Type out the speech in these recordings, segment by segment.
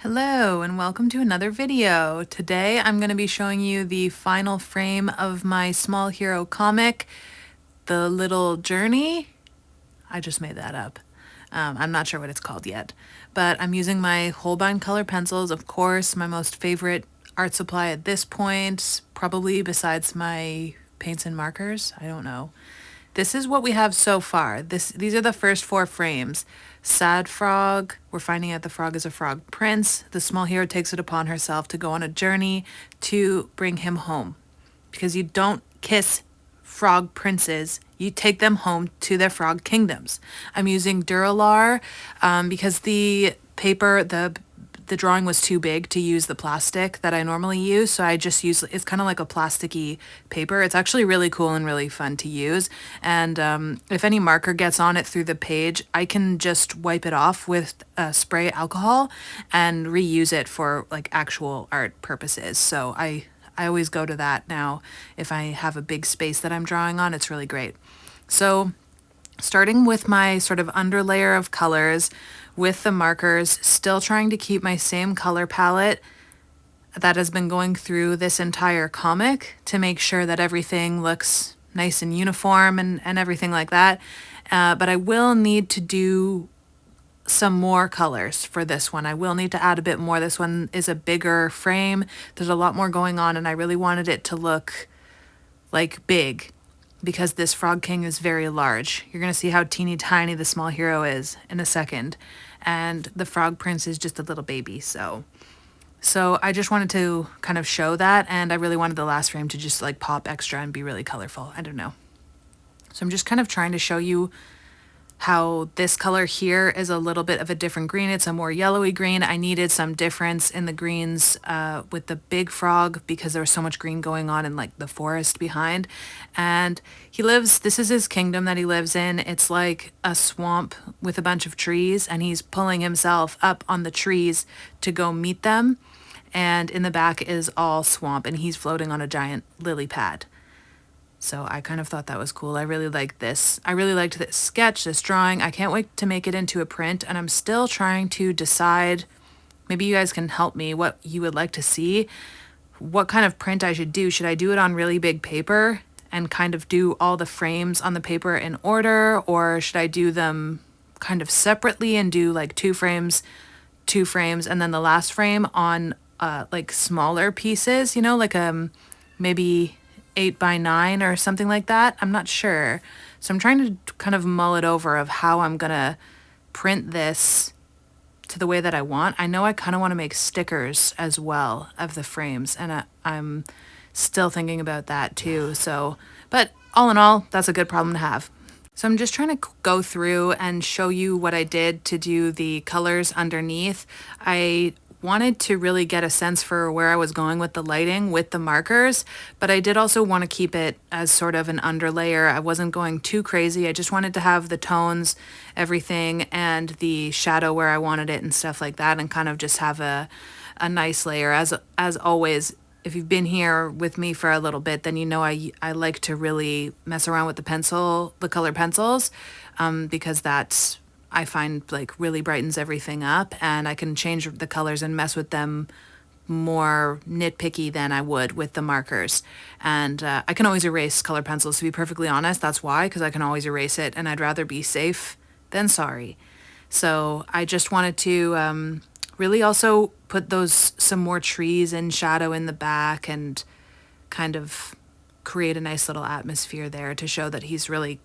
Hello and welcome to another video. Today I'm going to be showing you the final frame of my Small Hero comic, The Little Journey. I just made that up. I'm not sure what it's called yet, but I'm using my Holbein color pencils, of course, my most favorite art supply at this point, probably besides my paints and markers. I don't know. This is what we have so far. These are the first 4 frames. Sad Frog, we're finding out the frog is a frog prince. The small hero takes it upon herself to go on a journey to bring him home. Because you don't kiss frog princes, you take them home to their frog kingdoms. I'm using Duralar because the paper, the drawing was too big to use the plastic that I normally use, so I just use, it's kind of like a plasticky paper. It's actually really cool and really fun to use, and if any marker gets on it through the page, I can just wipe it off with spray alcohol and reuse it for like actual art purposes. So I always go to that now if I have a big space that I'm drawing on. It's really great. So starting with my sort of underlayer of colors with the markers, still trying to keep my same color palette that has been going through this entire comic to make sure that everything looks nice and uniform and everything like that. But I will need to do some more colors for this one. I will need to add a bit more. This one is a bigger frame. There's a lot more going on, and I really wanted it to look like big because this Frog King is very large. You're going to see how teeny tiny the small hero is in a second. And the Frog Prince is just a little baby, so I just wanted to kind of show that, and I really wanted the last frame to just like pop extra and be really colorful. I don't know. So I'm just kind of trying to show you how this color here is a little bit of a different green. It's a more yellowy green. I needed some difference in the greens with the big frog because there was so much green going on in like the forest behind. And he lives, this is his kingdom that he lives in. It's like a swamp with a bunch of trees, and he's pulling himself up on the trees to go meet them. And in the back is all swamp, and he's floating on a giant lily pad. So I kind of thought that was cool. I really liked this. I really liked this sketch, this drawing. I can't wait to make it into a print, and I'm still trying to decide, maybe you guys can help me, what you would like to see, what kind of print I should do. Should I do it on really big paper and kind of do all the frames on the paper in order, or should I do them kind of separately and do like 2 frames, and then the last frame on like smaller pieces, you know, like maybe 8x9 or something like that. I'm not sure. So I'm trying to kind of mull it over of how I'm gonna print this to the way that I want. I know I kind of want to make stickers as well of the frames, and I'm still thinking about that too. So, but all in all, that's a good problem to have. So I'm just trying to go through and show you what I did to do the colors underneath. I wanted to really get a sense for where I was going with the lighting with the markers, but I did also want to keep it as sort of an underlayer. I wasn't going too crazy. I just wanted to have the tones, everything, and the shadow where I wanted it and stuff like that, and kind of just have a nice layer. As always, if you've been here with me for a little bit, then you know I like to really mess around with the color pencils, because that's, I find, like really brightens everything up, and I can change the colors and mess with them more nitpicky than I would with the markers. And I can always erase color pencils, to be perfectly honest. That's why, because I can always erase it, and I'd rather be safe than sorry. So I just wanted to really also put some more trees and shadow in the back and kind of create a nice little atmosphere there to show that he's really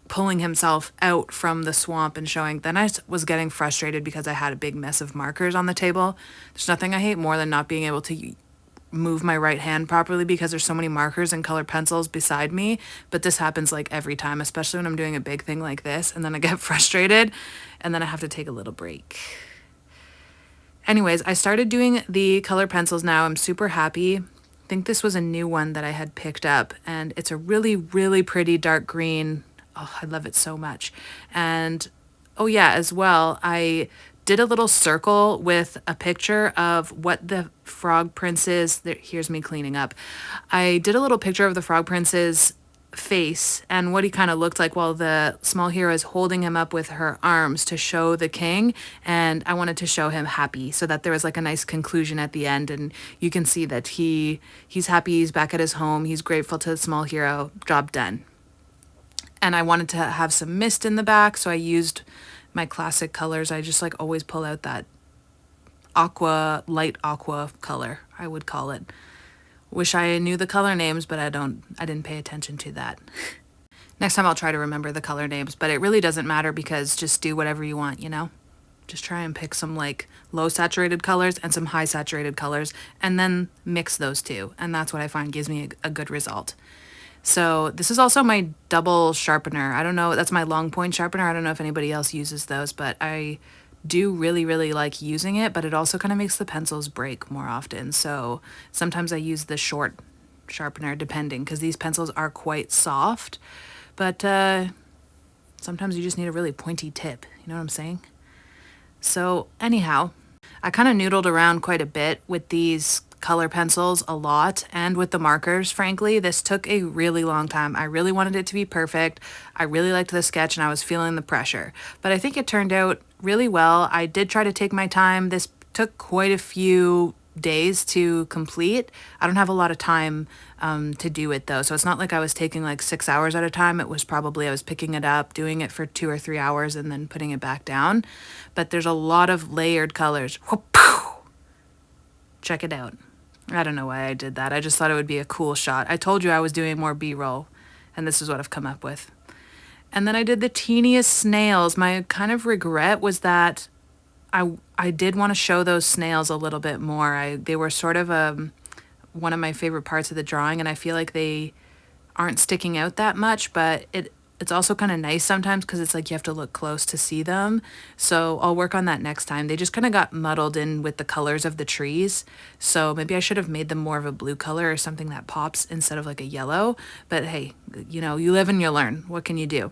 pulling himself out from the swamp and showing. Then I was getting frustrated because I had a big mess of markers on the table. There's nothing I hate more than not being able to move my right hand properly because there's so many markers and colored pencils beside me. But this happens like every time, especially when I'm doing a big thing like this, and then I get frustrated and then I have to take a little break. Anyways, I started doing the color pencils now. I'm super happy. I think this was a new one that I had picked up, and it's a really, really pretty dark green. Oh, I love it so much. And oh yeah, as well, I did a little circle with a picture of what the Frog Prince's, here's me cleaning up. I did a little picture of the Frog Prince's face and what he kind of looked like while the small hero is holding him up with her arms to show the king, and I wanted to show him happy so that there was like a nice conclusion at the end, and you can see that he's happy, he's back at his home, he's grateful to the small hero, job done. And I wanted to have some mist in the back, so I used my classic colors. I just like always pull out that light aqua color, I would call it. Wish I knew the color names, but I didn't pay attention to that. Next time I'll try to remember the color names, but it really doesn't matter because just do whatever you want, you know? Just try and pick some like low saturated colors and some high saturated colors and then mix those two. And that's what I find gives me a good result. So this is also my double sharpener. I don't know, that's my long point sharpener. I don't know if anybody else uses those, but I do really, really like using it, but it also kind of makes the pencils break more often. So sometimes I use the short sharpener depending, because these pencils are quite soft, but sometimes you just need a really pointy tip. You know what I'm saying? So anyhow, I kind of noodled around quite a bit with these color pencils a lot, and with the markers. Frankly, this took a really long time. I really wanted it to be perfect. I really liked the sketch and I was feeling the pressure, but I think it turned out really well. I did try to take my time. This took quite a few days to complete. I don't have a lot of time to do it though, so it's not like I was taking like 6 hours at a time. It was probably I was picking it up, doing it for 2 or 3 hours, and then putting it back down. But there's a lot of layered colors. Check it out. I don't know why I did that. I just thought it would be a cool shot. I told you I was doing more B-roll, and this is what I've come up with. And then I did the teeniest snails. My kind of regret was that I did want to show those snails a little bit more. They were sort of one of my favorite parts of the drawing, and I feel like they aren't sticking out that much, but it's also kind of nice sometimes because it's like you have to look close to see them. So I'll work on that next time. They just kind of got muddled in with the colors of the trees. So maybe I should have made them more of a blue color or something that pops instead of like a yellow. But hey, you know, you live and you learn. What can you do?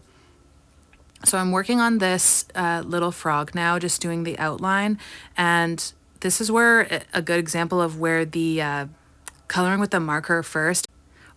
So I'm working on this little frog now, just doing the outline. And this is where a good example of where the coloring with the marker first.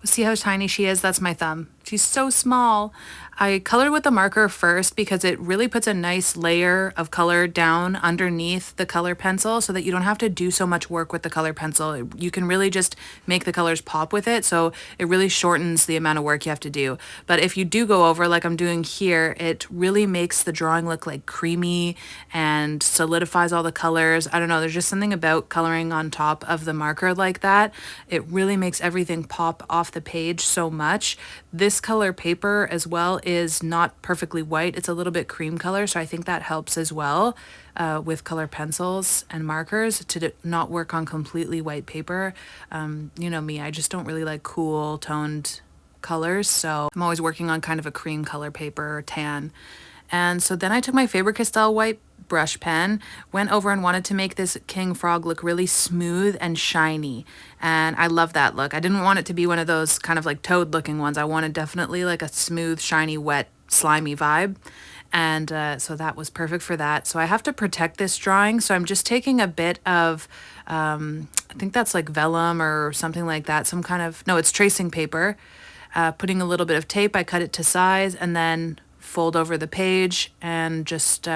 See how tiny she is? That's my thumb. She's so small. I colored with the marker first because it really puts a nice layer of color down underneath the color pencil so that you don't have to do so much work with the color pencil. You can really just make the colors pop with it, so it really shortens the amount of work you have to do. But if you do go over like I'm doing here, it really makes the drawing look like creamy and solidifies all the colors. I don't know, there's just something about coloring on top of the marker like that. It really makes everything pop off the page so much. This color paper as well is not perfectly white. It's a little bit cream color, so I think that helps as well with color pencils and markers to not work on completely white paper. You know me, I just don't really like cool toned colors, so I'm always working on kind of a cream color paper or tan. And so then I took my Faber-Castell white brush pen, went over and wanted to make this king frog look really smooth and shiny. And I love that look. I didn't want it to be one of those kind of like toad looking ones. I wanted definitely like a smooth, shiny, wet, slimy vibe. And so that was perfect for that. So I have to protect this drawing. So I'm just taking a bit of, I think that's like vellum or something like that. Some kind of, no, it's tracing paper. Putting a little bit of tape, I cut it to size and then fold over the page and just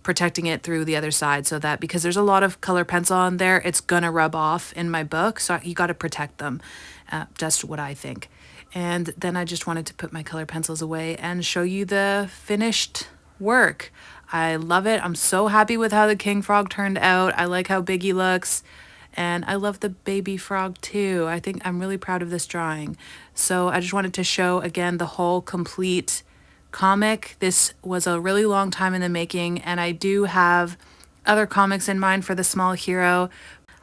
protecting it through the other side so that because there's a lot of color pencil on there, it's gonna rub off in my book, so you got to protect them. Just what I think. And then I just wanted to put my color pencils away and show you the finished work. I love it. I'm so happy with how the king frog turned out. I like how big he looks. And I love the baby frog too. I think I'm really proud of this drawing. So I just wanted to show again the whole complete comic. This was a really long time in the making, and I do have other comics in mind for the small hero.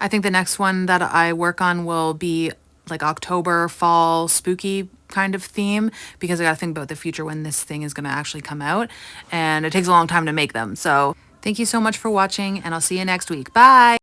I think the next one that I work on will be like October, fall, spooky kind of theme, because I gotta think about the future when this thing is gonna actually come out, and it takes a long time to make them. So thank you so much for watching, and I'll see you next week. Bye!